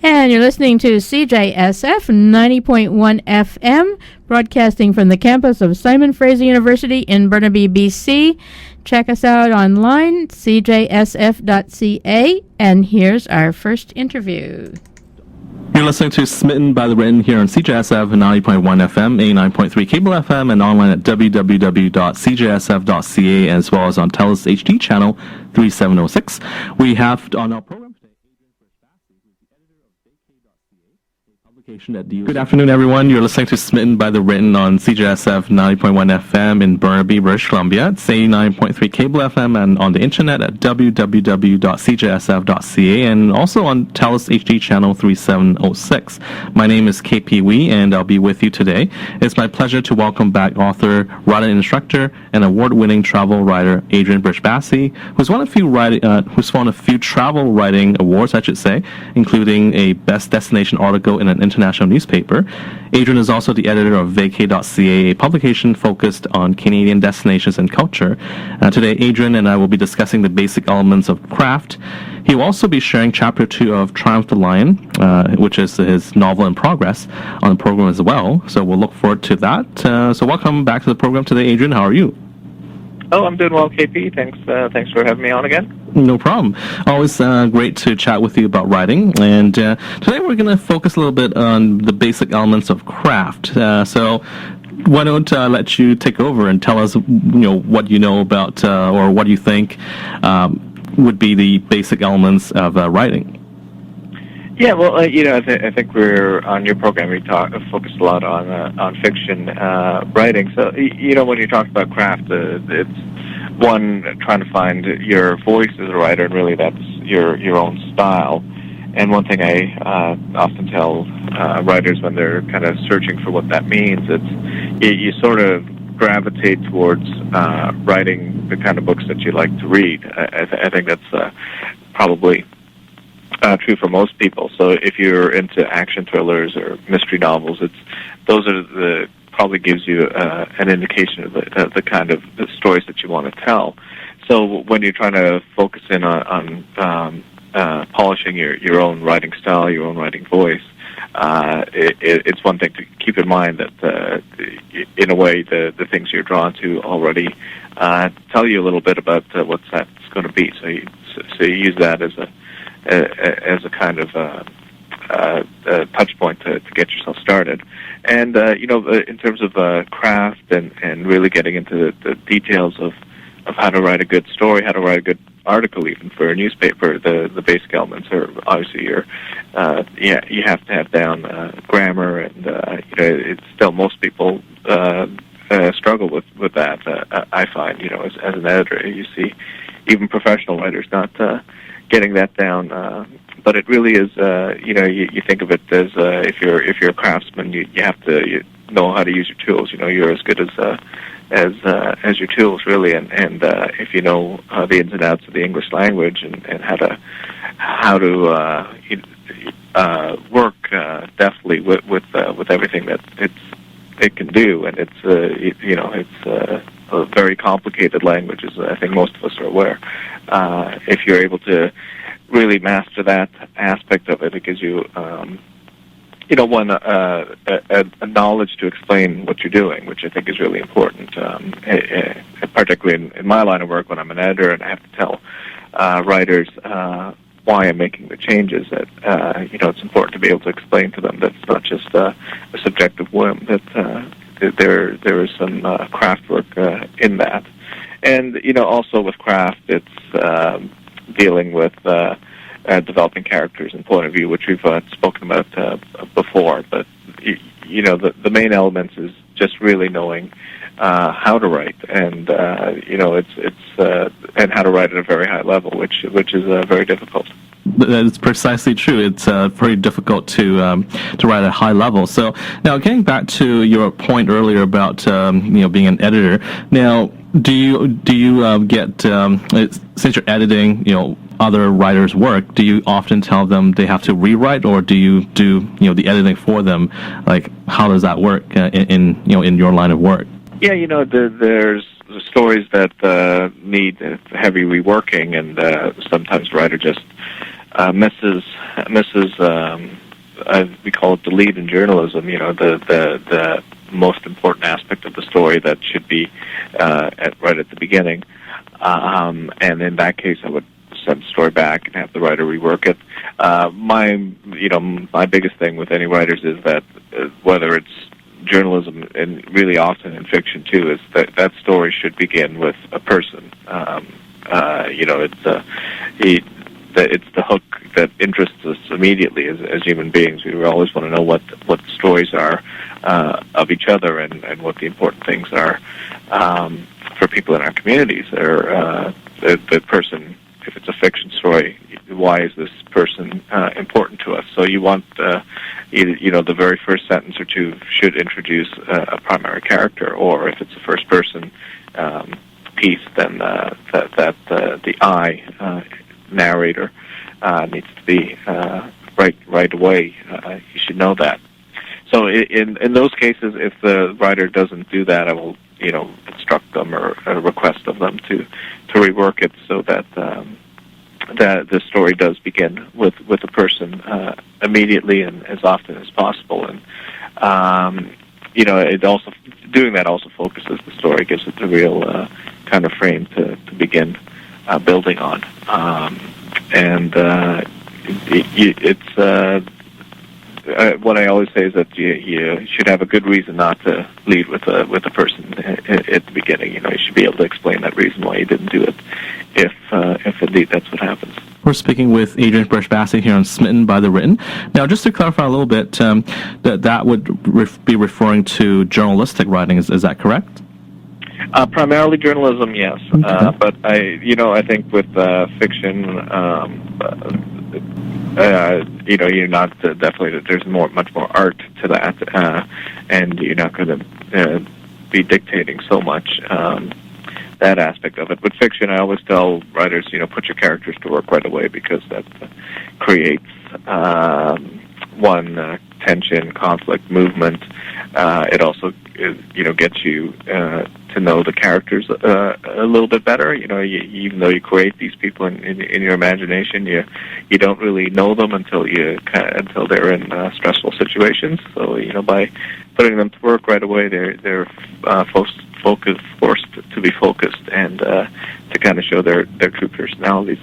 And you're listening to CJSF 90.1 FM, broadcasting from the campus of Simon Fraser University in Burnaby, BC. Check us out online, CJSF.ca, and here's our first interview. You're listening to Smitten by the Written here on CJSF 90.1 FM, 89.3 cable FM, and online at www.cjsf.ca, as well as on TELUS HD channel 3706. We have on our program today Adrian Brijbassi, who's the editor of Vacay.ca, a publication that deals... Good afternoon, everyone. You're listening to Smitten by the Written on CJSF 90.1 FM in Burnaby, British Columbia. It's 89.3 cable FM and on the internet at www.cjsf.ca and also on TELUS HD channel 3706. My name is KP Wee and I'll be with you today. It's my pleasure to welcome back author, writer instructor, and award-winning travel writer Adrian Brijbassi, who's won a few travel writing awards, I should say, including a Best Destination article in an international newspaper. Adrian is also the editor of Vacay.ca, a publication focused on Canadian destinations and culture. Today, Adrian and I will be discussing the basic elements of craft. He will also be sharing Chapter 2 of Triumph the Lion, which is his novel in progress, on the program as well. So we'll look forward to that. So welcome back to the program today, Adrian. How are you? Oh, I'm doing well, KP. Thanks for having me on again. No problem. Always great to chat with you about writing. And today we're going to focus a little bit on the basic elements of craft. So why don't I let you take over and tell us, what you know about or what you think would be the basic elements of writing. Yeah, well, I think we're on your program. We focused a lot on fiction writing. So, when you talk about craft, it's one, trying to find your voice as a writer, and really that's your own style. And one thing I often tell writers when they're kind of searching for what that means, you sort of gravitate towards writing the kind of books that you like to read. I think that's probably true for most people. So if you're into action thrillers or mystery novels, those are probably gives you an indication of the kind of the stories that you want to tell. So when you're trying to focus in on polishing your own writing style, your own writing voice, it's one thing to keep in mind that in a way the things you're drawn to already tell you a little bit about what that's going to be. So you use that as a kind of touch point to get yourself started. And in terms of craft and really getting into the details of how to write a good story, how to write a good article, even for a newspaper, the basic elements are obviously you have to have down grammar, and it's still most people struggle with that. I find as an editor, you see even professional writers not getting that down. But it really is, you think of it as if you're a craftsman, you have to know how to use your tools. You're as good as your tools, really. And if you know the ins and outs of the English language and how to work deftly with everything that it can do, and it's a very complicated language, as I think most of us are aware. If you're able to really master that aspect of it, it gives you, a knowledge to explain what you're doing, which I think is really important, particularly in my line of work when I'm an editor and I have to tell writers why I'm making the changes. That it's important to be able to explain to them that it's not just a subjective whim, that there is some craft work in that. And also with craft, it's dealing with developing characters and point of view, which we've spoken about before. But the main elements is just really knowing how to write, and and how to write at a very high level, which is very difficult. That's precisely true. It's very difficult to write at a high level. So now, getting back to your point earlier about being an editor. Now, do you get since you're editing other writers' work, do you often tell them they have to rewrite, or do you do the editing for them? Like, how does that work in your line of work? Yeah, there's stories that need heavy reworking, and sometimes the writer just we call it the lead in journalism. The most important aspect of the story that should be right at the beginning. And in that case, I would send the story back and have the writer rework it. My biggest thing with any writers is that whether it's journalism and really often in fiction too, is that story should begin with a person. It's the hook that interests us immediately as human beings. We always want to know what the stories are of each other and what the important things are for people in our communities. Or the person, if it's a fiction story, why is this person important to us? So you want the very first sentence or two should introduce a primary character, or if it's a first person piece, then the I narrator needs to be right away. You should know that. So in those cases, if the writer doesn't do that, I will instruct them or request of them to rework it so that that the story does begin with a person immediately and as often as possible. And it also doing that also focuses the story, gives it the real kind of frame to begin building on. What I always say is that you should have a good reason not to lead with a person at the beginning. You should be able to explain that reason why you didn't do it, if indeed that's what happens. We're speaking with Adrian Brijbassi here on Smitten by the Written. Now, just to clarify a little bit, that would be referring to journalistic writing. Is that correct? Primarily journalism, yes. Okay. But I think with fiction, you're not definitely. There's much more art to that, and you're not going to be dictating so much that aspect of it. With fiction, I always tell writers, put your characters to work right away, because that creates tension, conflict, movement. It also gets you to know the characters a little bit better. Even though you create these people in your imagination, you don't really know them until they're in stressful situations. So by putting them to work right away, they're forced to be focused and to kind of show their true personalities.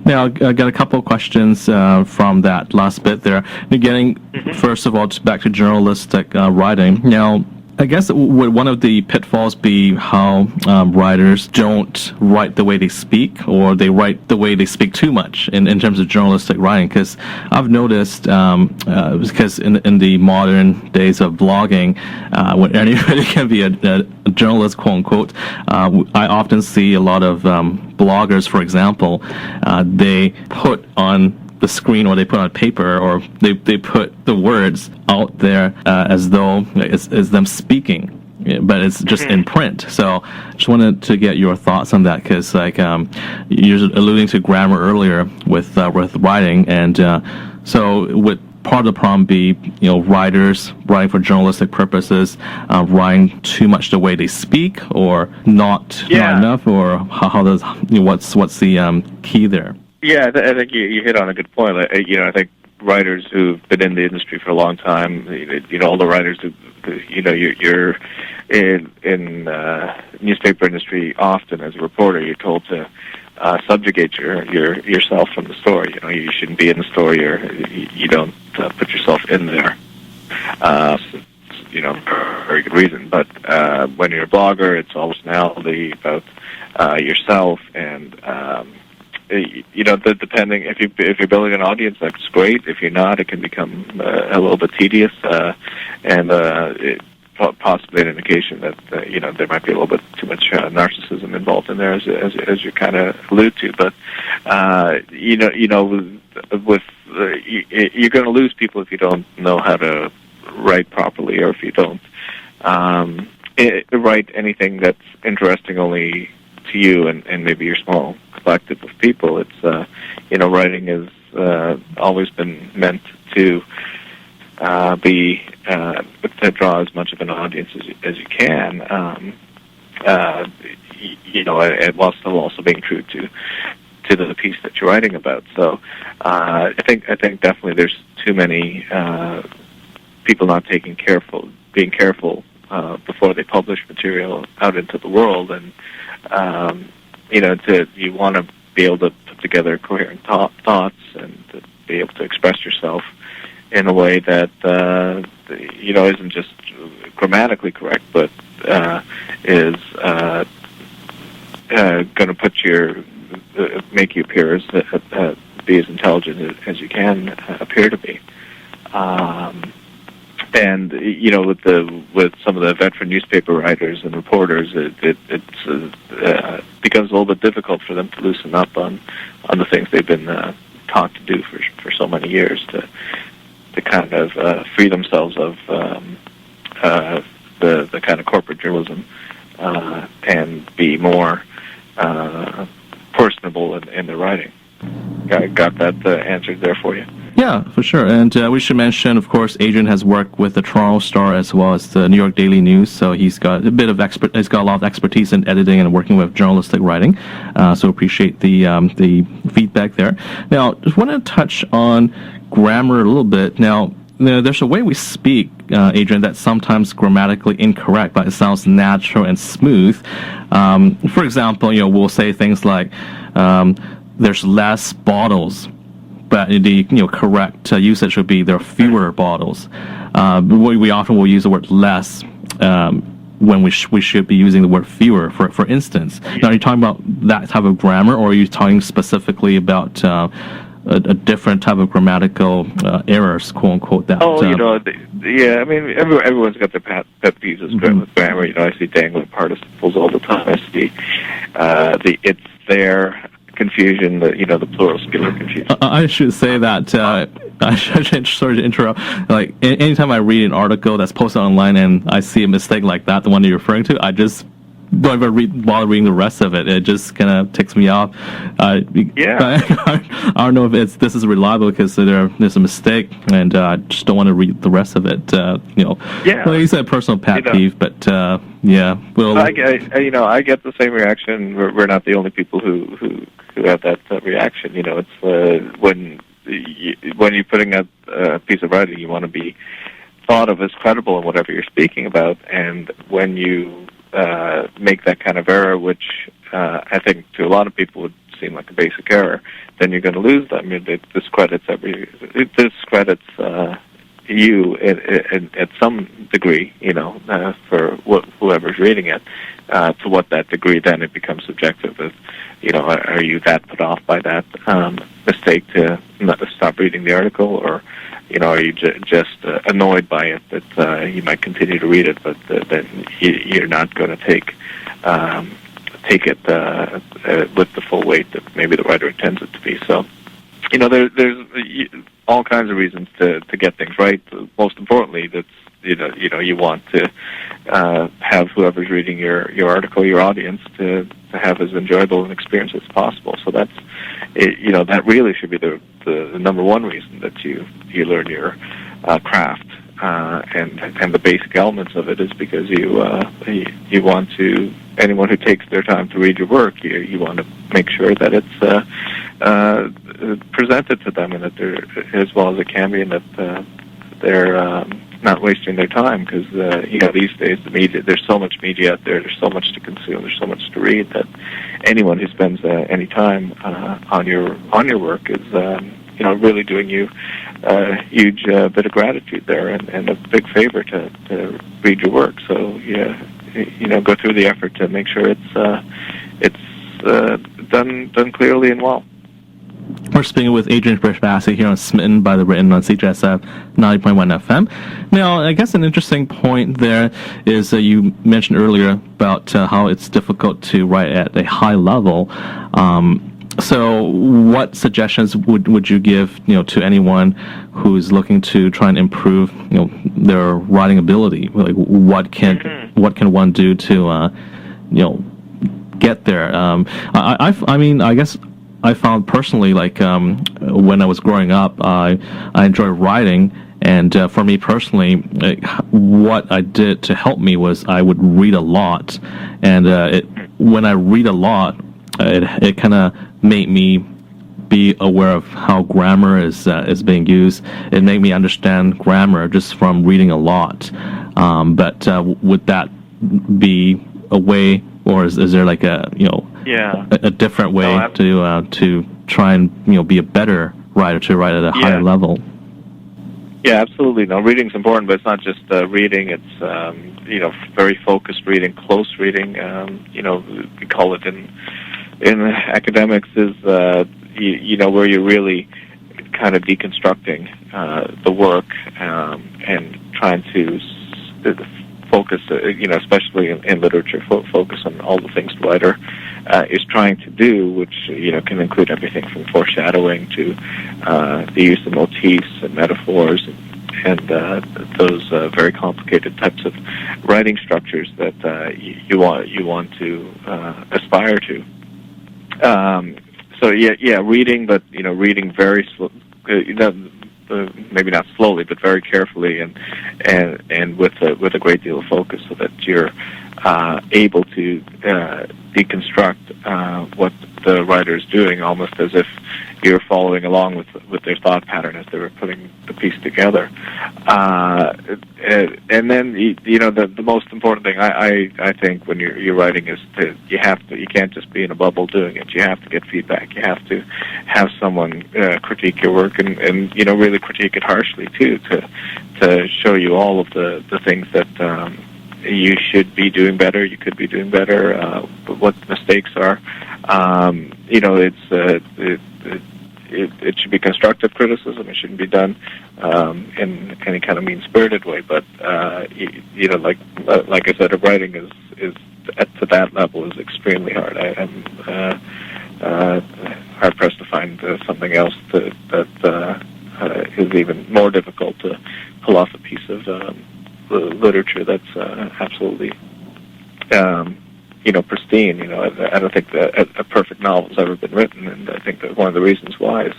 Now, I got a couple of questions from that last bit there. Getting, first of all, back to journalistic writing. Now, I guess would one of the pitfalls be how writers don't write the way they speak, or they write the way they speak too much in terms of journalistic writing? Because I've noticed, because in the modern days of blogging, when anybody can be a journalist, quote unquote, I often see a lot of bloggers, for example, they put on the screen, or they put on paper, or they put the words out there as though it's them speaking, but it's just in print. So just wanted to get your thoughts on that, because you're alluding to grammar earlier with writing, and so would part of the problem be writers writing for journalistic purposes, writing too much the way they speak, or not enough, or how does what's the key there? Yeah, I think you hit on a good point. I think writers who've been in the industry for a long time, all the writers who, you're in newspaper industry often as a reporter, you're told to subjugate yourself from the story. You shouldn't be in the story, or you don't put yourself in there. Very good reason. But when you're a blogger, it's all personality about yourself, and depending if you're building an audience, that's great. If you're not, it can become a little bit tedious, and possibly an indication that there might be a little bit too much narcissism involved in there, as you kind of allude to. But you're going to lose people if you don't know how to write properly, or if you don't write anything that's interesting only to you and maybe your small collective of people. It's writing has always been meant to be to draw as much of an audience as you can. While still also being true to to the piece that you're writing about. So I think definitely there's too many people not being careful before they publish material out into the world, and you want to be able to put together coherent thoughts and to be able to express yourself in a way that isn't just grammatically correct, but is going to make you appear be as intelligent as you can appear to be. And with some of the veteran newspaper writers and reporters, it becomes a little bit difficult for them to loosen up on the things they've been taught to do for so many years, to kind of free themselves of the kind of corporate journalism and be more personable in their writing. Got that answered there for you? Yeah, for sure. And we should mention, of course, Adrian has worked with the Toronto Star as well as the New York Daily News, so he's got a lot of expertise in editing and working with journalistic writing. So appreciate the feedback there. Now, just want to touch on grammar a little bit. Now, there's a way we speak, Adrian, that's sometimes grammatically incorrect, but it sounds natural and smooth. For example, we'll say things like, there's less bottles, but the correct usage would be there are fewer bottles. We often will use the word less when we should be using the word fewer. For instance, now are you talking about that type of grammar, or are you talking specifically about a different type of grammatical errors, quote unquote? That yeah. I mean, everyone's got their pet peeves with grammar. I see dangling participles all the time. I see the it's there confusion, the plural singular confusion. I should say that I should sorry to interrupt. Like anytime I read an article that's posted online and I see a mistake like that, the one you're referring to, I just don't even bother reading the rest of it. It just kind of ticks me off. I don't know if this is reliable because there's a mistake, and I just don't want to read the rest of it. Yeah. Well, you said personal pet peeve, but yeah. Well, I get the same reaction. We're not the only people who have that reaction. It's when you're putting out a piece of writing, you want to be thought of as credible in whatever you're speaking about, and when you make that kind of error, which I think to a lot of people would seem like a basic error, then you're going to lose them. It discredits you at some degree, for whoever's reading it. To what that degree, then it becomes subjective. Are you that put off by that mistake to stop reading the article, or are you just annoyed by it that you might continue to read it, but then you're not going to take it with the full weight that maybe the writer intends it to be. So, there's all kinds of reasons to get things right. Most importantly, that's you want to have whoever's reading your article, your audience, to have as enjoyable an experience as possible. So that's that really should be the number one reason that you learn your craft, and the basic elements of it is because you want to, anyone who takes their time to read your work, you want to make sure that it's presented to them, and that they're as well as it can be, and that they're not wasting their time, because these days the media, there's so much media out there, there's so much to consume, there's so much to read, that anyone who spends any time on your work is really doing you a huge bit of gratitude there, and a big favor to read your work. So go through the effort to make sure it's done clearly and well. We're speaking with Adrian Brijbassi here on Smitten by the Written on CJSF 90.1 FM. Now, I guess an interesting point there is you mentioned earlier about how it's difficult to write at a high level. So what suggestions would you give to anyone who's looking to try and improve their writing ability? Like what can one do to get there? I guess I found personally, like when I was growing up, I enjoyed writing, and for me personally, what I did to help me was I would read a lot, and when I read a lot, it kind of made me be aware of how grammar is being used. It made me understand grammar just from reading a lot. But would that be a way, or is there like a a different way to try and be a better writer, to write at a higher level? Yeah, absolutely. No, reading's important, but it's not just reading. It's very focused reading, close reading. We call it in academics is where you're really kind of deconstructing the work and trying to focus, especially in literature, focus on all the things the writer is trying to do, which can include everything from foreshadowing to the use of motifs and metaphors and those very complicated types of writing structures that you want to aspire to. So reading, but reading very slow, maybe not slowly, but very carefully, and with a great deal of focus, so that you're able to deconstruct what the writer is doing, almost as if you're following along with their thought pattern as they were putting the piece together. And then the most important thing I think when you're writing is you can't just be in a bubble doing it. You have to get feedback. You have to have someone critique your work and really critique it harshly too, to show you all of the things that you should be doing better, you could be doing better, what the mistakes are. It should be constructive criticism. It shouldn't be done in any kind of mean-spirited way. But like I said, writing is to that level is extremely hard. I'm hard pressed to find something else that is even more difficult to pull off a piece of literature that's absolutely pristine. I don't think that a perfect novel has ever been written, and I think that one of the reasons why is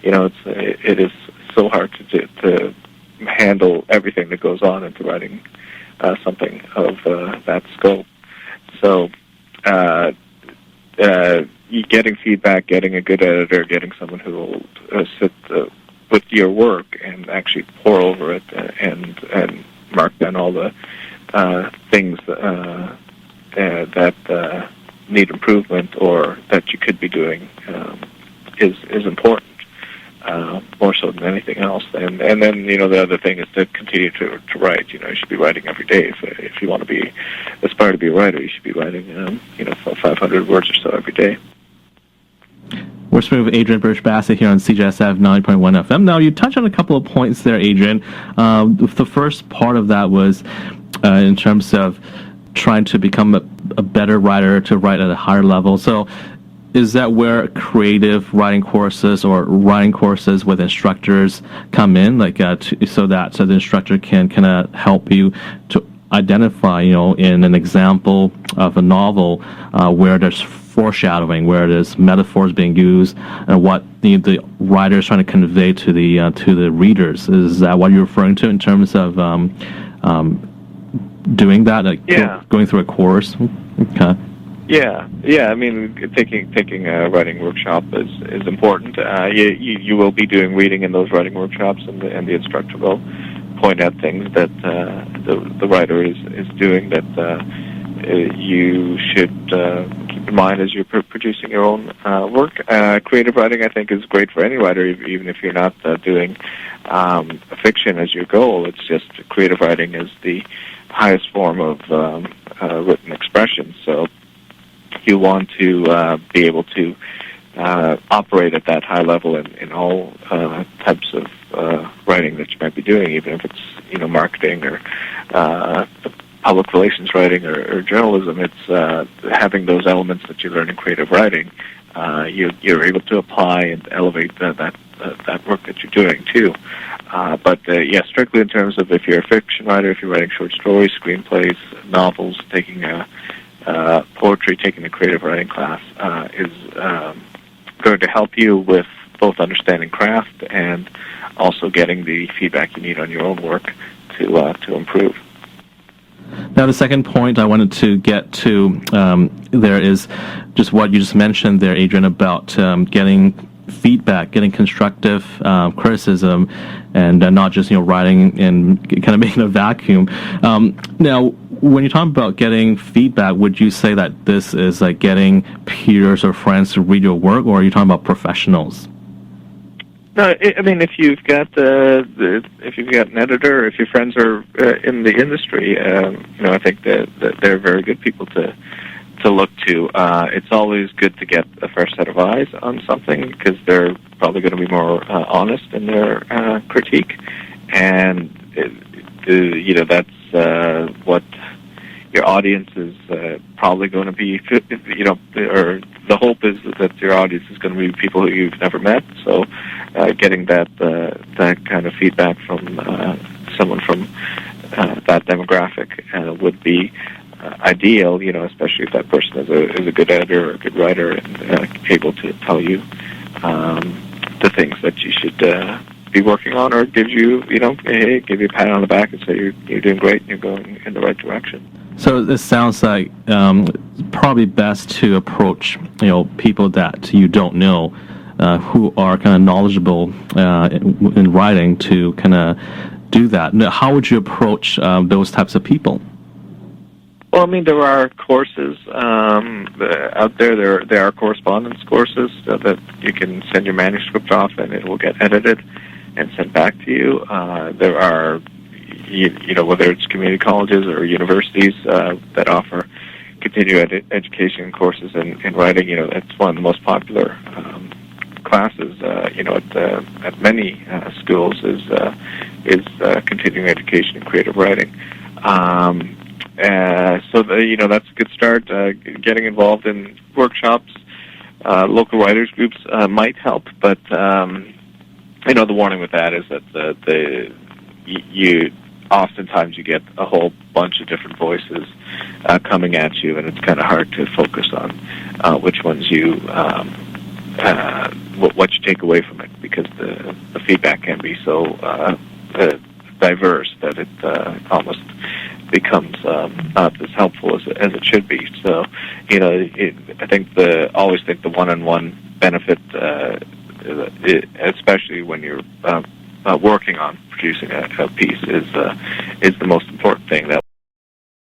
it is so hard to handle everything that goes on into writing something of that scope. So getting feedback, getting a good editor, getting someone who will sit with your work and actually pore over it and mark down all the things that need improvement or that you could be doing is important, more so than anything else. And then the other thing is to continue to write. You should be writing every day. If you want to aspire to be a writer, you should be writing 500 words or so every day. We're speaking with Adrian Brijbassi here on CJSF 9.1 FM. Now, you touched on a couple of points there, Adrian. The first part of that was in terms of trying to become a better writer, to write at a higher level. So is that where creative writing courses or writing courses with instructors come in, like so the instructor can kind of help you to identify, in an example of a novel where there's foreshadowing, where there's metaphors being used, and what the writer is trying to convey to the readers? Is that what you're referring to in terms of doing that, going through a course? Okay. Yeah. I mean, taking a writing workshop is important. You will be doing reading in those writing workshops, and the instructor will point out things that the writer is doing that you should keep in mind as you're producing your own work. Creative writing, I think, is great for any writer, even if you're not doing fiction as your goal. It's just creative writing is the highest form of written expression. So you want to be able to operate at that high level in all types of writing that you might be doing, even if it's marketing or public relations writing or journalism. It's having those elements that you learn in creative writing. You're able to apply and elevate that work that you're doing too. But strictly in terms of if you're a fiction writer, if you're writing short stories, screenplays, novels, taking poetry, taking a creative writing class is going to help you with both understanding craft and also getting the feedback you need on your own work to improve. Now, the second point I wanted to get to there is just what you just mentioned there, Adrian, about getting feedback, getting constructive criticism, and not just writing and kind of being in a vacuum. Now, when you're talking about getting feedback, would you say that this is like getting peers or friends to read your work, or are you talking about professionals? No, I mean, if you've got if you've got an editor, or if your friends are in the industry, I think that they're very good people to look to. It's always good to get a fresh set of eyes on something because they're probably going to be more honest in their critique, and that's what your audience is probably going to be. Or the hope is that your audience is going to be people who you've never met. So, getting that kind of feedback from someone from that demographic would be ideal, especially if that person is a good editor or a good writer and able to tell you the things that you should be working on, or give you a pat on the back and say you're doing great and you're going in the right direction. So this sounds like probably best to approach people that you don't know who are kind of knowledgeable in writing to kind of do that. Now, how would you approach those types of people? Well, I mean, there are courses out there. There are correspondence courses that you can send your manuscript off and it will get edited and sent back to you. There are, whether it's community colleges or universities that offer continuing education courses in writing. It's one of the most popular classes. At many schools is continuing education in creative writing. So that's a good start. Getting involved in workshops, local writers groups might help, but the warning with that is that you oftentimes you get a whole bunch of different voices coming at you, and it's kind of hard to focus on which ones what you take away from it, because the feedback can be so diverse that it almost becomes not as helpful as it should be. So, I always think the one-on-one benefit, especially when you're working on producing a piece, is the most important thing. That